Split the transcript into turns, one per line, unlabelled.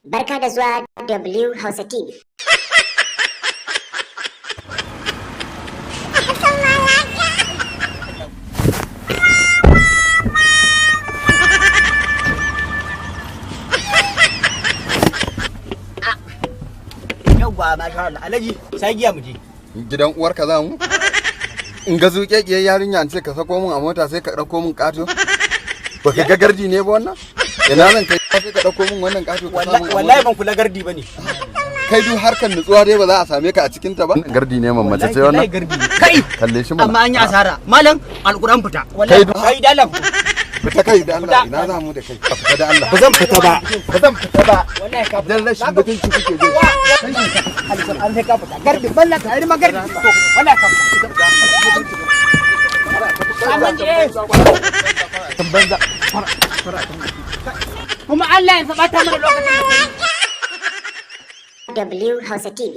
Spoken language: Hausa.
Barka da zuwa W Hausa TV.
Yauwa masha Allah, Alhaji sai giya mu je.
Gidan uwarka za mu? In ga zuƙeƙiyar yarinya ce ka sako min a mota sai ka ɗauko min ƙato? Baka ga gardi ne ba wannan? Ina zan kai sai ka ɗauko min wannan ƙato ka samu.
Wallahi ban kula gardi bane.
Kai duk harkar nutsuwa dai ba za a same ka a cikin ta ba. Gardi ne mammace ce wannan.
Gardi. Kai.
Kalle shi mana.
Amma an yi asara. Malam Alquran fita.
Kai
Wallahi da Allah.
fita kai da Allah ina za mu da kai. Ka fita da Allah.
Ba zan fita ba.
Ba zan fita ba.
Wallahi ka
Dan rashin mutunci kuke ji.
an sai ka fita. Gardi balla ta yi magardi. Wallahi ka fita. Aman je.
Banza.
Kuma Allah ya sabata mana lokacin
W Hausa TV.